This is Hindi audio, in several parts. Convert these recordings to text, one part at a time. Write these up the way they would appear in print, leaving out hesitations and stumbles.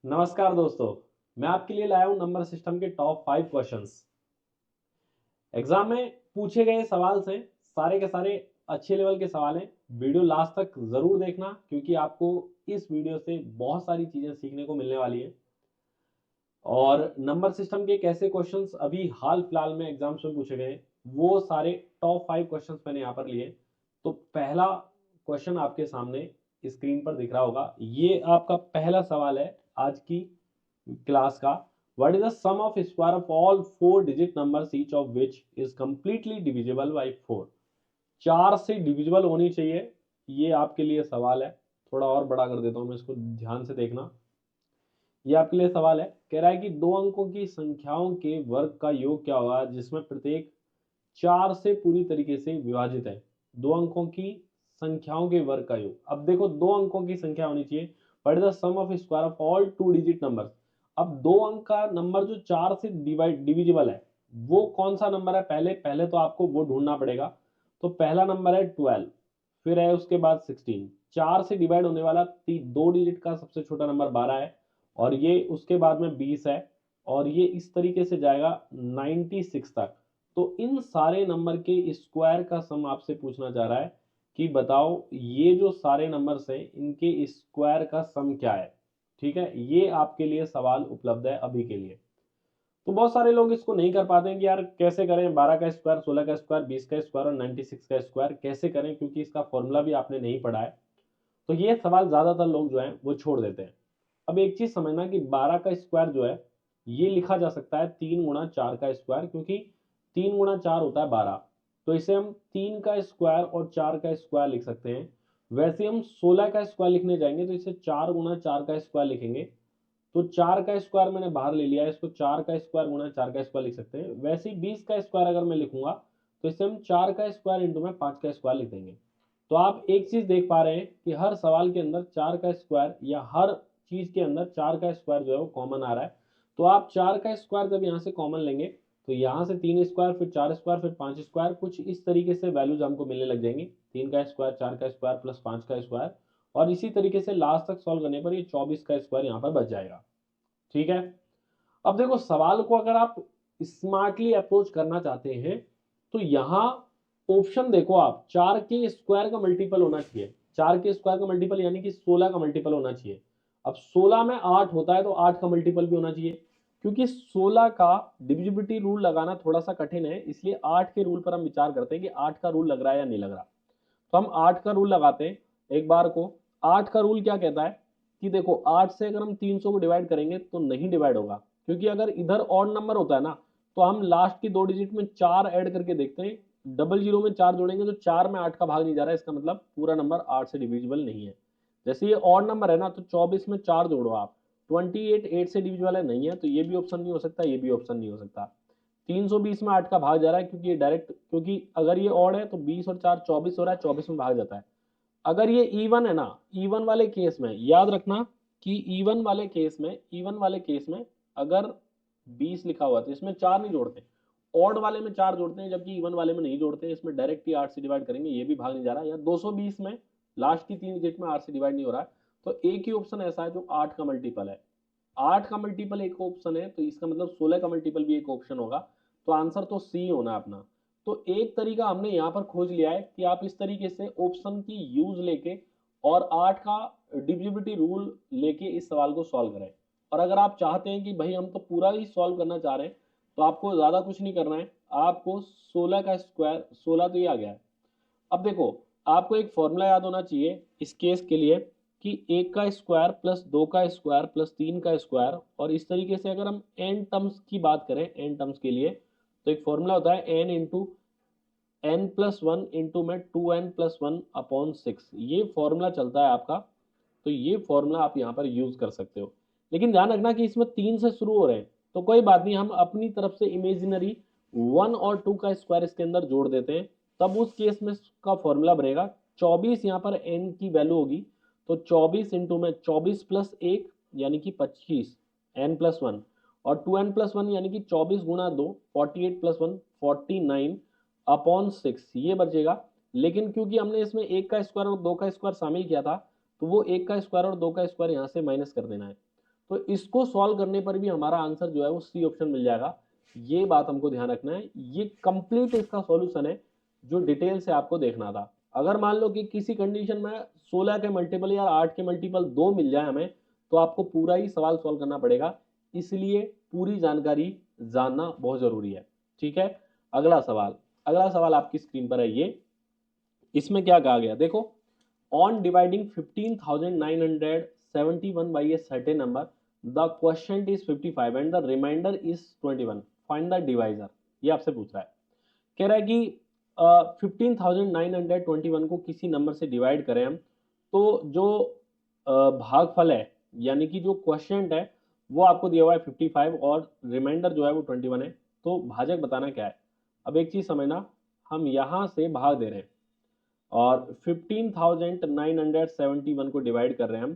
नमस्कार दोस्तों, मैं आपके लिए लाया हूं नंबर सिस्टम के टॉप 5 क्वेश्चंस। एग्जाम में पूछे गए सवाल से सारे के सारे अच्छे लेवल के सवाल हैं। वीडियो लास्ट तक जरूर देखना क्योंकि आपको इस वीडियो से बहुत सारी चीजें सीखने को मिलने वाली हैं। और नंबर सिस्टम के कैसे क्वेश्चंस अभी हाल फिलहाल में एग्जाम्स में पूछे गए वो सारे टॉप 5 क्वेश्चंस मैंने यहाँ पर लिए। तो पहला क्वेश्चन आपके सामने स्क्रीन पर दिख रहा होगा। ये आपका पहला सवाल है आज की क्लास का। What is the sum of square of all 4 digit numbers each of which is completely divisible by 4। 4 से डिविजिबल होनी चाहिए, ये आपके लिए सवाल है। थोड़ा और बड़ा कर देता हूं मैं इसको, ध्यान से देखना। ये आपके लिए सवाल है, कह रहा है कि दो अंकों की संख्याओं के वर्ग का योग क्या होगा जिसमें प्रत्येक 4 से पूरी तरीके से विभाजित है। दो अंकों की संख्याओं के वर्ग का योग। अब देखो, दो अंकों की संख्या होनी चाहिए। What is the sum of square of all 2 digit numbers. अब दो अंक का नंबर जो 4 से डिविजिबल है वो कौन सा नंबर है, पहले पहले तो आपको वो ढूंढना पड़ेगा। तो पहला नंबर है 12, फिर है उसके बाद 16। 4 से डिवाइड होने वाला दो डिजिट का सबसे छोटा नंबर 12 है, और ये उसके बाद में 20 है, और ये इस तरीके से जाएगा 96 तक। तो इन सारे नंबर के स्क्वायर का सम आपसे पूछना चाह रहा है कि बताओ ये जो सारे नंबर्स हैं इनके स्क्वायर का सम क्या है। ठीक है, ये आपके लिए सवाल उपलब्ध है अभी के लिए। तो बहुत सारे लोग इसको नहीं कर पाते हैं कि यार कैसे करें, 12 का स्क्वायर, 16 का स्क्वायर, 20 का स्क्वायर और 96 का स्क्वायर कैसे करें, क्योंकि इसका फॉर्मूला भी आपने नहीं पढ़ा है। तो ये सवाल ज्यादातर लोग जो है वो छोड़ देते हैं। अब एक चीज समझना कि 12 का स्क्वायर जो है ये लिखा जा सकता है 3 गुणा 4 का स्क्वायर, क्योंकि 3 गुणा 4 होता है 12। तो इसे हम 3 का स्क्वायर और 4 का स्क्वायर लिख सकते हैं। वैसे हम 16 का स्क्वायर लिखने जाएंगे तो इसे 4 गुणा 4 का स्क्वायर लिखेंगे। तो 4 का स्क्वायर मैंने बाहर ले लिया है, इसको 4 का स्क्वायर गुणा 4 का स्क्वायर लिख सकते हैं। वैसे ही 20 का स्क्वायर अगर मैं लिखूंगा तो इसे हम 4 का स्क्वायर इंटू में 5 का स्क्वायर लिख देंगे। तो आप एक चीज देख पा रहे हैं कि हर सवाल के अंदर 4 का स्क्वायर या हर चीज के अंदर 4 का स्क्वायर जो है वो कॉमन आ रहा है। तो आप 4 का स्क्वायर जब यहाँ से कॉमन लेंगे तो यहाँ से 3 स्क्वायर, फिर 4 स्क्वायर, फिर 5 स्क्वायर, कुछ इस तरीके से वैल्यूज हमको मिलने लग जाएंगी। 3 का स्क्वायर, 4 का स्क्वायर प्लस 5 का स्क्वायर, और इसी तरीके से लास्ट तक सॉल्व करने पर ये 24 का स्क्वायर यहाँ पर बच जाएगा। ठीक है। अब देखो, सवाल को अगर आप स्मार्टली अप्रोच करना चाहते हैं तो यहां ऑप्शन देखो, आप 4 के स्क्वायर का मल्टीपल होना चाहिए। 4 के स्क्वायर का मल्टीपल यानी कि 16 का मल्टीपल होना चाहिए। अब 16 में 8 होता है तो 8 का मल्टीपल भी होना चाहिए। क्योंकि 16 का डिविजिबिलिटी रूल लगाना थोड़ा सा कठिन है, इसलिए 8 के रूल पर हम विचार करते हैं कि 8 का रूल लग रहा है या नहीं लग रहा। तो हम 8 का रूल लगाते हैं एक बार को। 8 का रूल क्या कहता है कि देखो, 8 से अगर हम 300 को डिवाइड करेंगे तो नहीं डिवाइड होगा, क्योंकि अगर इधर ऑड नंबर होता है ना तो हम लास्ट की दो डिजिट में 4 ऐड करके देखते हैं। डबल जीरो में 4 जोड़ेंगे तो 4 में 8 का भाग नहीं जा रहा है, इसका मतलब पूरा नंबर 8 से डिविजिबल नहीं है। जैसे ये ऑड नंबर है ना, तो 24 में 4 जोड़ो आप, 28 8 से डिविजिबल है, नहीं है, तो ये भी ऑप्शन नहीं हो सकता, ये भी ऑप्शन नहीं हो सकता। 320 में 8 का भाग जा रहा है क्योंकि ये डायरेक्ट, क्योंकि अगर ये ऑड है तो 20 और 4 24 हो रहा है, 24 में भाग जाता है। अगर ये इवन है ना, इवन वाले केस में याद रखना कि इवन वाले केस में अगर 20 लिखा हुआ तो इसमें 4 नहीं जोड़ते, ऑड वाले में 4 जोड़ते हैं, जबकि इवन वाले में नहीं जोड़ते। इसमें डायरेक्ट ही 8 से डिवाइड करेंगे, ये भी भाग नहीं जा रहा है। या 220 में लास्ट की 3 डिजिट में 8 से डिवाइड नहीं हो रहा है। तो एक ही ऑप्शन ऐसा है जो 8 का मल्टीपल है। 8 का मल्टीपल एक ऑप्शन है, तो इसका मतलब 16 का मल्टीपल भी एक ऑप्शन होगा। तो आंसर तो सी होना अपना। तो एक तरीका हमने यहाँ पर खोज लिया है कि आप इस तरीके से ऑप्शन की यूज लेके और 8 का डिविजिबिलिटी रूल लेके इस सवाल को सॉल्व करें। और अगर आप चाहते हैं कि भाई हम तो पूरा ही सॉल्व करना चाह रहे हैं तो आपको ज्यादा कुछ नहीं करना है। आपको 16 का स्क्वायर, 16 तो ये आ गया है। अब देखो, आपको एक फॉर्मूला याद होना चाहिए इस केस के लिए कि 1 का स्क्वायर प्लस 2 का स्क्वायर प्लस 3 का स्क्वायर, और इस तरीके से अगर हम एन टर्म्स की बात करें, एन टर्म्स के लिए तो एक फॉर्मूला होता है n into n plus one into में 2n+1/6, ये फॉर्मूला चलता है आपका। तो ये फॉर्मूला आप यहाँ पर यूज कर सकते हो। लेकिन ध्यान रखना कि इसमें 3 से शुरू हो रहे हैं, तो कोई बात नहीं, हम अपनी तरफ से इमेजिनरी 1 और 2 का स्क्वायर इसके अंदर जोड़ देते हैं। तब उस केस में का फॉर्मूला बनेगा 24, यहाँ पर n की वैल्यू होगी। तो 24 इंटू में 24 प्लस 1 यानी कि 25 n+1, और 2n+1 यानी कि 24 गुणा 2 48 प्लस 1 49/6 ये बचेगा। लेकिन क्योंकि हमने इसमें 1 का स्क्वायर और 2 का स्क्वायर शामिल किया था तो वो 1 का स्क्वायर और 2 का स्क्वायर यहाँ से माइनस कर देना है। तो इसको सॉल्व करने पर भी हमारा आंसर जो है वो सी ऑप्शन मिल जाएगा। ये बात हमको ध्यान रखना है, ये कंप्लीट इसका सॉल्यूशन है जो डिटेल से आपको देखना था। अगर मान लो कि किसी कंडीशन में 16 के मल्टीपल या 8 के मल्टीपल 2 मिल जाए हमें, तो आपको पूरा ही सवाल सॉल्व करना पड़ेगा, इसलिए पूरी जानकारी जानना बहुत जरूरी है। ठीक है, अगला सवाल आपकी स्क्रीन पर है ये। इसमें क्या कहा गया देखो, on dividing 15,971 by a certain number, the quotient is 55 and the remainder is 21, find the divisor। ये आपसे पूछ रहा है, कह रहा है कि 15,921 को किसी नंबर से डिवाइड करें हम, तो जो भागफल है यानी कि जो क्वोशिएंट है वो आपको दिया हुआ है 55 और रिमाइंडर जो है वो 21 है। तो भाजक बताना क्या है। अब एक चीज समझना, हम यहां से भाग दे रहे हैं और 15,971 को डिवाइड कर रहे हैं हम,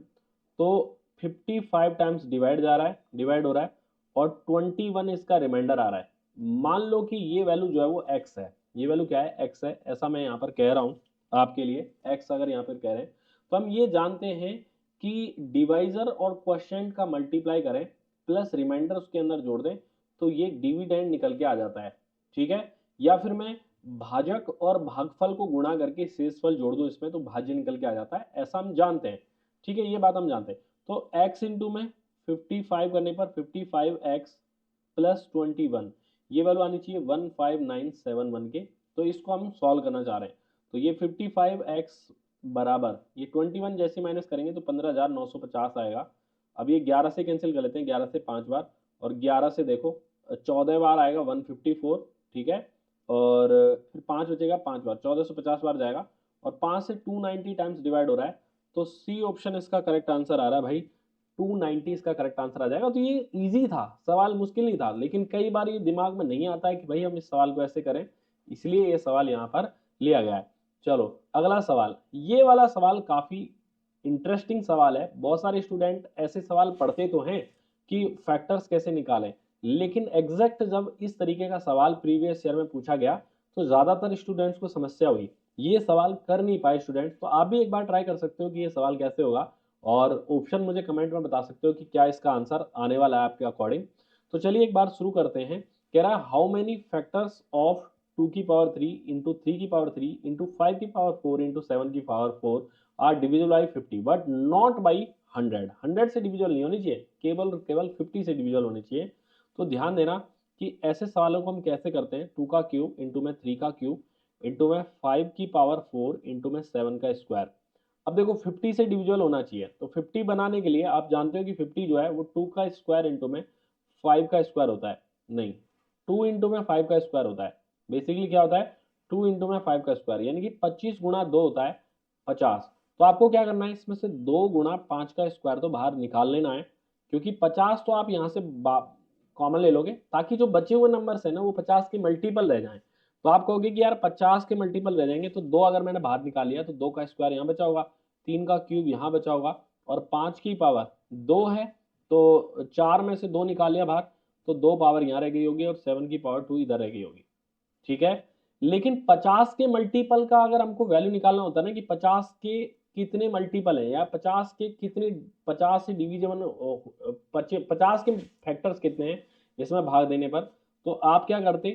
तो 55 टाइम्स डिवाइड हो रहा है और 21 इसका रिमाइंडर आ रहा है। मान लो कि ये वैल्यू जो है वो x है, ये वैल्यू क्या है, x है, ऐसा मैं यहाँ पर कह रहा हूँ आपके लिए, x अगर यहाँ पर कह रहे हैं तो हम ये जानते हैं कि डिवाइजर और क्वोशिएंट का मल्टीप्लाई करें प्लस रिमाइंडर उसके अंदर जोड़ दें तो ये डिविडेंड निकल के आ जाता है। ठीक है, या फिर मैं भाजक और भागफल को गुणा करके शेषफल जोड़ दो इसमें तो भाज्य निकल के आ जाता है, ऐसा हम जानते हैं। ठीक है, ये बात हम जानते हैं। तो x इंटू में 55 करने पर 55x प्लस 21, ये वैल्यू आनी चाहिए 15971 के। तो इसको हम सॉल्व करना चाह रहे हैं, तो ये 55x बराबर ये 21 जैसे माइनस करेंगे तो 15,950 आएगा। अब ये 11 से कैंसिल कर लेते हैं, 11 से 5 बार और 11 से देखो 14 बार आएगा 154। ठीक है, और फिर 5 बचेगा 5 बार, 1450 बार जाएगा और 5 से 290 टाइम्स डिवाइड हो रहा है। तो सी ऑप्शन इसका करेक्ट आंसर आ रहा है भाई, 290 इसका करेक्ट आंसर आ जाएगा। तो ये इजी था, सवाल मुश्किल नहीं था, लेकिन कई बार ये दिमाग में नहीं आता है कि भाई हम इस सवाल को ऐसे करें, इसलिए ये सवाल यहाँ पर लिया गया है। चलो अगला सवाल, ये वाला सवाल काफी इंटरेस्टिंग सवाल है। बहुत सारे स्टूडेंट ऐसे सवाल पढ़ते तो हैं कि फैक्टर्स कैसे निकालें, लेकिन एग्जैक्ट जब इस तरीके का सवाल प्रीवियस ईयर में पूछा गया तो ज्यादातर स्टूडेंट्स को समस्या हुई, ये सवाल कर नहीं पाए स्टूडेंट्स। तो आप भी एक बार ट्राई कर सकते हो कि ये सवाल कैसे होगा और ऑप्शन मुझे कमेंट में बता सकते हो कि क्या इसका आंसर आने वाला है आपके अकॉर्डिंग। तो चलिए एक बार शुरू करते हैं। कह रहा है हाउ मेनी फैक्टर्स ऑफ 2 की पावर 3 इंटू 3 की पावर 3 इंटू 5 की पावर 4 इंटू 7 की power 4 are divisible by 50 but not by 100। 100 से डिविजिबल नहीं होनी चाहिए, केवल 50 से डिविजिबल होनी चाहिए। तो ध्यान देना कि ऐसे सवालों को हम कैसे करते हैं, 2 का क्यूब इंटू में 3 का क्यूब इंटू में 5 की पावर 4 इंटू में 7 का स्क्वायर। अब देखो 50 से डिविजिबल होना चाहिए, तो 50 बनाने के लिए आप जानते हो कि 50 जो है वो 2 का स्क्वायर इंटू में 5 का स्क्वायर होता है, नहीं 2 इंटू में 5 का स्क्वायर होता है। बेसिकली क्या होता है, 2 इंटू में 5 का स्क्वायर यानी कि 25 गुणा 2 होता है 50। तो आपको क्या करना है, इसमें से 2 गुणा 5 का स्क्वायर तो बाहर निकाल लेना है, क्योंकि 50 तो आप यहाँ से कॉमन ले लोगे ताकि जो बचे हुए नंबर्स है ना वो 50 के मल्टीपल रह जाएं। तो आप कहोगे कि यार 50 के मल्टीपल रह जाएंगे, तो 2 अगर मैंने बाहर निकाल लिया तो 2 का स्क्वायर यहाँ बचा होगा, 3 का क्यूब यहाँ बचा होगा और 5 की पावर 2 है तो 4 में से 2 निकाल लिया बाहर तो 2 पावर यहाँ रह गई होगी और 7 की पावर 2 इधर रह गई होगी। ठीक है, लेकिन 50 के मल्टीपल का अगर हमको वैल्यू निकालना होता है ना कि 50 के कितने मल्टीपल है या 50 के कितने 50 से डिवीजन 50 के फैक्टर्स कितने हैं इसमें भाग देने पर, तो आप क्या करते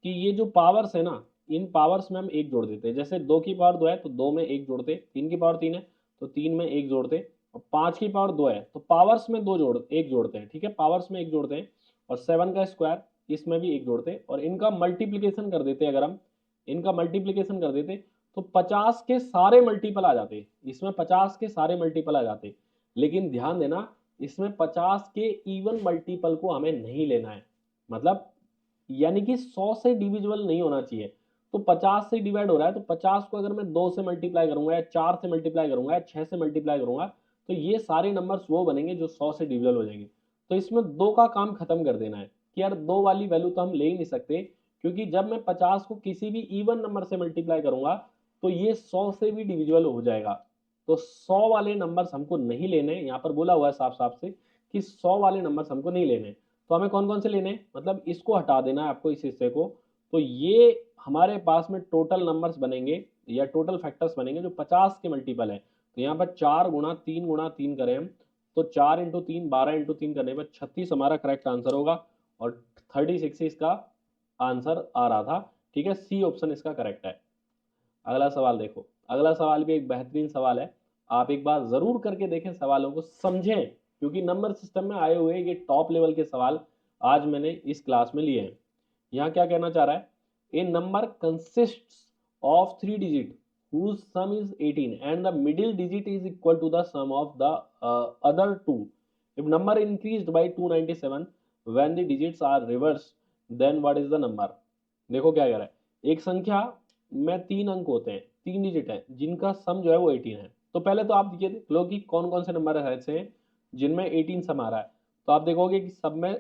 कि ये जो पावर्स है ना इन पावर्स में हम एक जोड़ देते हैं। जैसे 2 की पावर 2 है तो 2 में एक जोड़ते, 3 की पावर 3 है तो 3 में एक जोड़ते और 5 की पावर 2 है तो पावर्स में एक जोड़ते हैं। ठीक है, पावर्स में एक जोड़ते हैं और 7 का स्क्वायर इसमें भी एक जोड़ते और इनका मल्टीप्लीकेशन कर देते। अगर हम इनका मल्टीप्लीकेशन कर देते तो 50 के सारे मल्टीपल आ जाते, इसमें 50 के सारे मल्टीपल आ जाते। लेकिन ध्यान देना इसमें 50 के इवन मल्टीपल को हमें नहीं लेना है, मतलब यानी कि 100 से डिविजिबल नहीं होना चाहिए। तो 50 से डिवाइड हो रहा है तो 50 को अगर मैं 2 से मल्टीप्लाई करूंगा या 4 से मल्टीप्लाई करूंगा या 6 से मल्टीप्लाई करूंगा तो ये सारे नंबर्स वो बनेंगे जो 100 से डिविजिबल हो जाएंगे। तो इसमें 2 का काम खत्म कर देना है कि यार 2 वाली वैल्यू तो हम ले ही नहीं सकते, क्योंकि जब मैं 50 को किसी भी इवन नंबर से मल्टीप्लाई करूंगा तो ये 100 से भी डिविजिबल हो जाएगा। तो 100 वाले नंबर्स हमको नहीं लेने, यहाँ पर बोला हुआ है साफ साफ से कि 100 वाले नंबर्स हमको नहीं लेने। तो हमें कौन कौन से लेने हैं, मतलब इसको हटा देना है आपको इस हिस्से को। तो ये हमारे पास में टोटल नंबर्स बनेंगे या टोटल फैक्टर्स बनेंगे जो 50 के मल्टीपल है। तो यहाँ पर 4 गुणा 3 करें हम तो 4 इंटू 3 12 इंटू 3 करने पर 36 हमारा करेक्ट आंसर होगा और 36 इसका आंसर आ रहा था। ठीक है, सी ऑप्शन इसका करेक्ट है। अगला सवाल देखो, अगला सवाल भी एक बेहतरीन सवाल है, आप एक बार जरूर करके देखें, सवालों को समझें, क्योंकि नंबर सिस्टम में आए हुए ये टॉप लेवल के सवाल आज मैंने इस क्लास में लिए हैं। यहाँ क्या कहना चाह रहा है, a number consists of 3 digit whose sum is 18 and the middle digit is equal to the sum of the other two. If number increased by 297 when the digits are reversed, then what is the number? देखो क्या कह रहा है, एक संख्या में 3 अंक होते हैं, 3 डिजिट है, जिनका सम जो है वो 18 है। तो पहले तो आप ये देख लो कि कौन कौन से नंबर ऐसे हैं जिनमें 18 सम आ रहा है। तो आप देखोगे कि सब में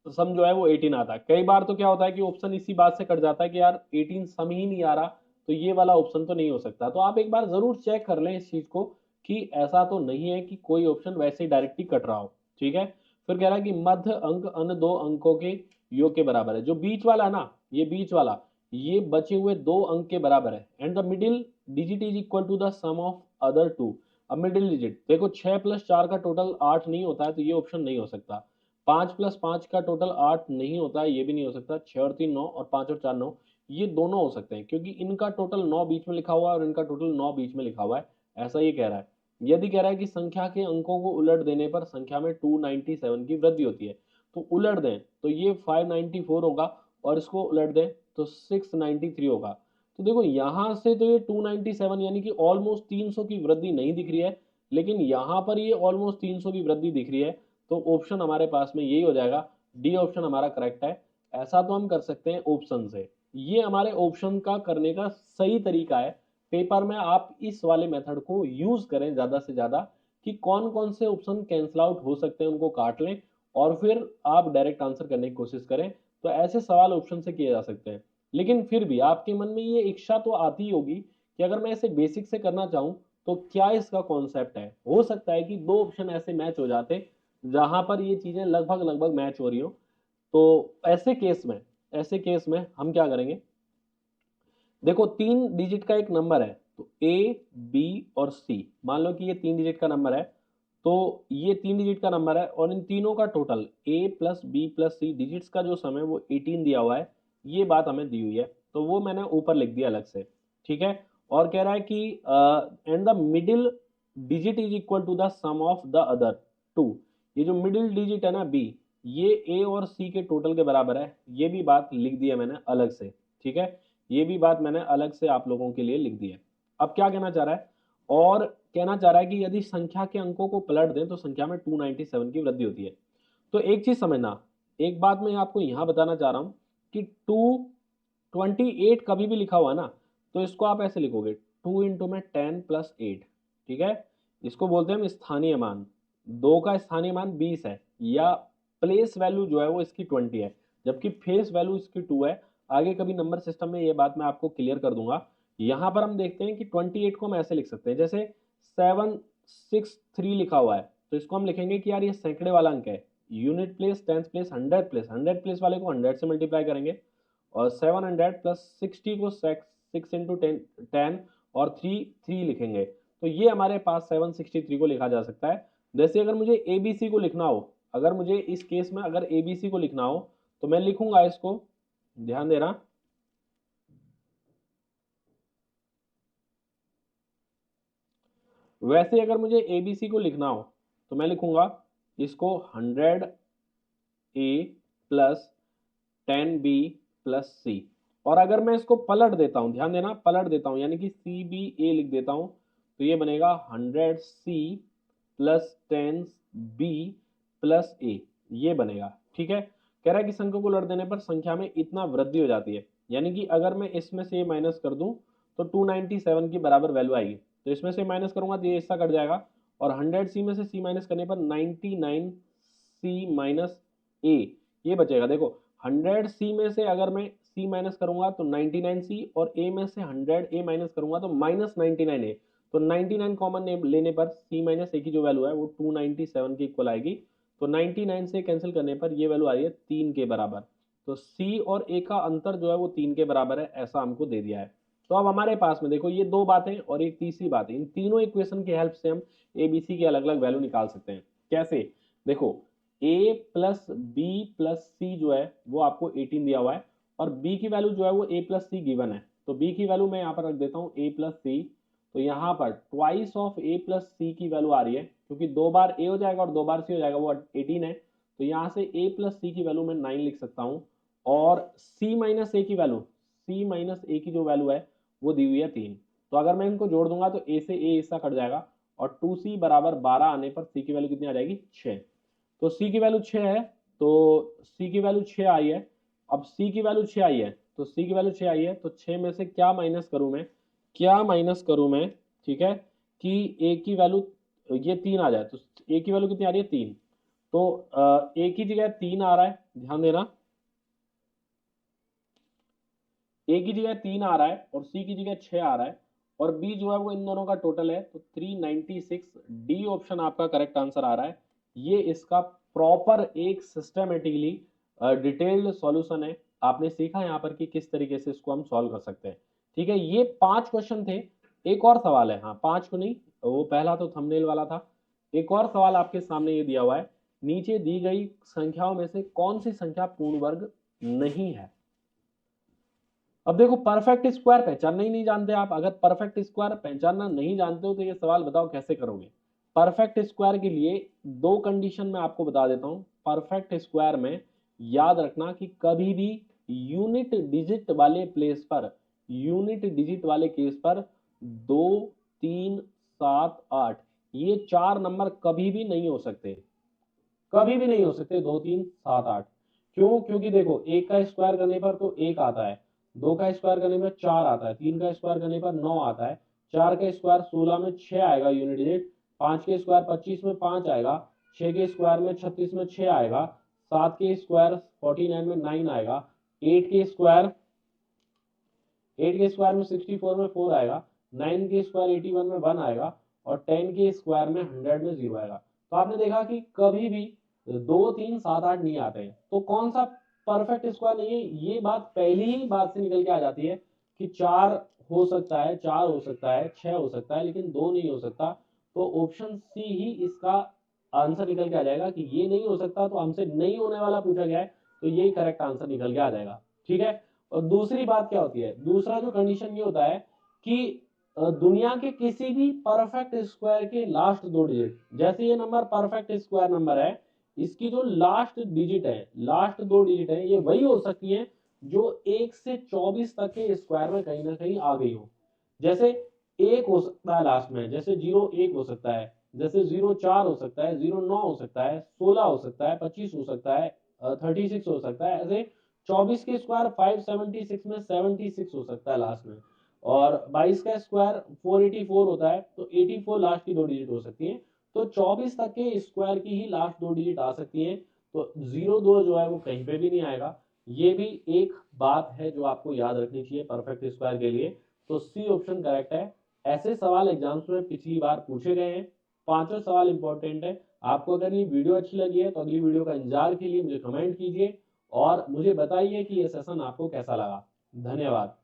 सम जो है वो 18 आता है। कई बार तो क्या होता है कि ऑप्शन इसी बात से कट जाता है कि यार 18 सम ही नहीं आ रहा, तो ये वाला ऑप्शन तो नहीं हो सकता। तो आप एक बार जरूर चेक कर लें इस चीज को कि ऐसा तो नहीं है कि कोई ऑप्शन वैसे ही डायरेक्टली कट रहा हो। ठीक है, फिर कह रहा है कि मध्य अंक अन्य दो अंकों के योग के बराबर है। जो बीच वाला है ना, ये बीच वाला, ये बचे हुए 2 अंक के बराबर है। And the middle digit is equal to the sum of other two. अब मिडिल डिजिट देखो, 6 प्लस 4 का टोटल 8 नहीं होता है, तो ये ऑप्शन नहीं हो सकता। 5 प्लस 5 का टोटल 8 नहीं होता है, ये भी नहीं हो सकता। 6 और 3 9 और 5 और 4 9, ये दोनों हो सकते हैं, क्योंकि इनका टोटल 9 बीच में लिखा हुआ है और इनका टोटल 9 बीच में लिखा हुआ है, ऐसा ये कह रहा है। यदि कह रहा है कि संख्या के अंकों को उलट देने पर संख्या में 297 की वृद्धि होती है, तो उलट दें तो ये 594 होगा और इसको उलट दें तो 693 होगा। तो देखो यहां से तो ये 297 यानी कि ऑलमोस्ट 300 की वृद्धि नहीं दिख रही है, लेकिन यहां पर ये ऑलमोस्ट 300 की वृद्धि दिख रही है। तो ऑप्शन हमारे पास में यही हो जाएगा, डी ऑप्शन हमारा करेक्ट है। ऐसा तो हम कर सकते हैं ऑप्शन से, ये हमारे ऑप्शन का करने का सही तरीका है। पेपर में आप इस वाले मेथड को यूज करें ज्यादा से ज्यादा, कि कौन कौन से ऑप्शन कैंसिल आउट हो सकते हैं उनको काट लें और फिर आप डायरेक्ट आंसर करने की कोशिश करें। तो ऐसे सवाल ऑप्शन से किए जा सकते हैं। लेकिन फिर भी आपके मन में ये इच्छा तो आती होगी कि अगर मैं इसे बेसिक से करना चाहूं तो क्या इसका कॉन्सेप्ट है। हो सकता है कि 2 ऑप्शन ऐसे मैच हो जाते जहां पर ये चीजें लगभग लगभग मैच हो रही हो। तो ऐसे केस में हम क्या करेंगे, देखो 3 डिजिट का एक नंबर है, तो ए बी और सी, मान लो कि ये 3 डिजिट का नंबर है। तो ये 3 डिजिट का नंबर है और इन तीनों का total A plus B plus C digits का जो सम है वो 18 दिया हुआ है। ये बात हमें दी हुई है, तो वो मैंने ऊपर लिख दिया अलग से। ठीक है, और कह रहा है कि and the middle digit is equal to the sum of the other two. ये जो मिडिल डिजिट है ना बी, ये ए और सी के टोटल के बराबर है। ये भी बात लिख दी है मैंने अलग से। ठीक है, ये भी बात मैंने अलग से आप लोगों के लिए लिख दी है। अब क्या कहना चाह रहा है, और कहना चाह रहा है कि यदि संख्या के अंकों को पलट दें तो संख्या में 297 की वृद्धि होती है। तो एक चीज समझना, एक बात मैं आपको यहां बताना चाह रहा हूं कि 228 कभी भी लिखा हुआ ना, तो इसको आप ऐसे लिखोगे 2 इंटू में 10 प्लस 8। ठीक है, इसको बोलते हैं हम स्थानीय मान। 2 का स्थानीय मान 20 है, या प्लेस वैल्यू जो है वो इसकी 20 है, जबकि फेस वैल्यू इसकी 2 है। आगे कभी नंबर सिस्टम में ये बात मैं आपको क्लियर कर दूंगा। यहां पर हम देखते हैं कि 28 को हम ऐसे लिख सकते हैं, जैसे 763 लिखा हुआ है, तो इसको हम लिखेंगे कि यार ये सैकड़े वाला अंक है। Unit place, tens place, 100 place वाले को 100 से मल्टीप्लाई करेंगे, और 700 प्लस 60 को 6 इंटू 10 और 3 लिखेंगे। तो ये हमारे पास 763 को लिखा जा सकता है। जैसे अगर मुझे एबीसी को लिखना हो, अगर मुझे इस केस में अगर एबीसी को लिखना हो तो मैं लिखूंगा इसको, ध्यान देना, वैसे अगर मुझे एबीसी को लिखना हो तो मैं लिखूंगा इसको 100 ए प्लस 10 बी प्लस सी। और अगर मैं इसको पलट देता हूं, ध्यान देना पलट देता हूं, यानी कि सी बी ए लिख देता हूं, तो ये बनेगा 100 सी प्लस 10 बी प्लस ए, ये बनेगा। ठीक है, कह रहा है कि संख्या को उलट देने पर संख्या में इतना वृद्धि हो जाती है, यानी कि अगर मैं इसमें से माइनस कर दूं तो 297 के बराबर वैल्यू आएगी। तो इसमें से माइनस करूंगा तो ये हिस्सा कट जाएगा, और 100 सी में से सी माइनस करने पर 99 सी माइनस ए, ये बचेगा। देखो 100 सी में से अगर मैं सी माइनस करूंगा तो 99 सी, और ए में से 100 ए माइनस करूंगा तो माइनस 99 ए। तो 99 कॉमन लेने पर सी माइनस ए की जो वैल्यू है वो 297 के इक्वल आएगी। तो 99 से कैंसिल करने पर ये वैल्यू आ रही है 3 के बराबर। तो सी और ए का अंतर जो है वो 3 के बराबर है, ऐसा हमको दे दिया है। तो अब हमारे पास में देखो ये दो बातें और एक तीसरी बात है, इन तीनों इक्वेशन की हेल्प से हम ए बी सी की अलग अलग वैल्यू निकाल सकते हैं। कैसे? देखो a प्लस बी प्लस सी जो है वो आपको 18 दिया हुआ है और b की वैल्यू जो है वो a प्लस सी गिवन है, तो b की वैल्यू मैं यहाँ पर रख देता हूँ a प्लस सी। तो यहाँ पर ट्वाइस ऑफ a प्लस सी की वैल्यू आ रही है, क्योंकि दो बार a हो जाएगा और दो बार c हो जाएगा, वो 18 है। तो यहाँ से a प्लस सी की वैल्यू मैं 9 लिख सकता हूँ और c माइनस a की वैल्यू, c माइनस a की जो वैल्यू है वो दी हुई है 3। तो अगर मैं इनको जोड़ दूंगा तो a से a हिस्सा कट जाएगा और 2c बराबर 12 आने पर c की वैल्यू कितनी आ जाएगी? 6। तो c की वैल्यू 6 है, तो c की वैल्यू 6 आई है। अब c की वैल्यू 6 आई है, तो c की वैल्यू 6 आई है, तो 6 में से क्या माइनस करूं मैं, ठीक है, कि a की वैल्यू ये 3 आ जाए, तो a की वैल्यू कितनी आ रही है? 3। तो a की जगह 3 आ रहा है, ध्यान देना, a की जगह 3 आ रहा है और c की जगह 6 आ रहा है और b जो है वो इन दोनों का टोटल है, तो 396। डी ऑप्शन आपका करेक्ट आंसर आ रहा है। ये इसका प्रॉपर एक सिस्टमेटिकली डिटेल्ड सॉल्यूशन है। आपने सीखा यहाँ पर कि किस तरीके से इसको हम सॉल्व कर सकते हैं। ठीक है, ये 5 क्वेश्चन थे। एक और सवाल है, हाँ 5 को नहीं, वो पहला तो थंबनेल वाला था। एक और सवाल आपके सामने ये दिया हुआ है, नीचे दी गई संख्याओं में से कौन सी संख्या पूर्ण वर्ग नहीं है। अब देखो परफेक्ट स्क्वायर पहचानना ही नहीं जानते आप, अगर परफेक्ट स्क्वायर पहचानना नहीं जानते हो तो ये सवाल बताओ कैसे करोगे। परफेक्ट स्क्वायर के लिए दो कंडीशन मैं आपको बता देता हूं। परफेक्ट स्क्वायर में याद रखना कि कभी भी यूनिट डिजिट वाले प्लेस पर, यूनिट डिजिट वाले केस पर 2 3 7 8 ये 4 नंबर कभी भी नहीं हो सकते, कभी भी नहीं हो सकते 2 3 7 8। क्यों? क्योंकि देखो एक का स्क्वायर करने पर तो एक आता है, दो का स्क्वायर करने पर 4 आता है, तीन का स्क्वायर करने पर 9 आता है, चार का स्क्वायर 16 में 6 आएगा यूनिट डिजिट, पांच के स्क्वायर 25 में 5 आएगा, छह के स्क्वायर में 36 में 6 आएगा, सात के स्क्वायर 49 में 9 आएगा, एट के स्क्वायर में 64 में 4 आएगा, 9 के स्क्वायर 81 में 1 आएगा और 10 के स्क्वायर में 100 में 0 आएगा। तो आपने देखा कि कभी भी 2 3 7 8 नहीं आते हैं। तो कौन सा परफेक्ट स्क्वायर नहीं है, ये बात पहली ही बात से निकल के आ जाती है कि 4 हो सकता है, 4 हो सकता है, 6 हो सकता है, लेकिन 2 नहीं हो सकता। तो ऑप्शन सी ही इसका आंसर निकल के आ जाएगा कि ये नहीं हो सकता। तो हमसे नहीं होने वाला पूछा गया है, तो यही करेक्ट आंसर निकल के आ जाएगा। ठीक है, और दूसरी बात क्या होती है, दूसरा जो कंडीशन ये होता है कि दुनिया के किसी भी परफेक्ट स्क्वायर के लास्ट दो डिजिट, जैसे ये नंबर परफेक्ट स्क्वायर नंबर है, इसकी जो लास्ट डिजिट है, लास्ट दो डिजिट है, ये वही हो सकती है जो 1 से 24 तक के स्क्वायर में कहीं ना कहीं आ गई हो। जैसे 1 हो सकता है लास्ट में, जैसे 0 1 हो सकता है, जैसे 0 4 हो सकता है, 0 9 हो सकता है, 16 हो सकता है, 25 हो सकता है, 36 हो सकता है। ऐसे 24 के स्क्वायर 576 में 76 हो सकता है लास्ट में, और 22 का स्क्वायर 484 होता है, तो 84 लास्ट की दो डिजिट हो सकती है। तो 24 तक के स्क्वायर की ही लास्ट दो डिजिट आ सकती है, तो 0 2 जो है वो कहीं पे भी नहीं आएगा। ये भी एक बात है जो आपको याद रखनी चाहिए परफेक्ट स्क्वायर के लिए। तो सी ऑप्शन करेक्ट है। ऐसे सवाल एग्जाम्स में पिछली बार पूछे गए हैं, पांचों सवाल इंपॉर्टेंट है। आपको अगर ये वीडियो अच्छी लगी है तो अगली वीडियो का इंतजार के लिए मुझे कमेंट कीजिए और मुझे बताइए कि ये सेशन आपको कैसा लगा। धन्यवाद।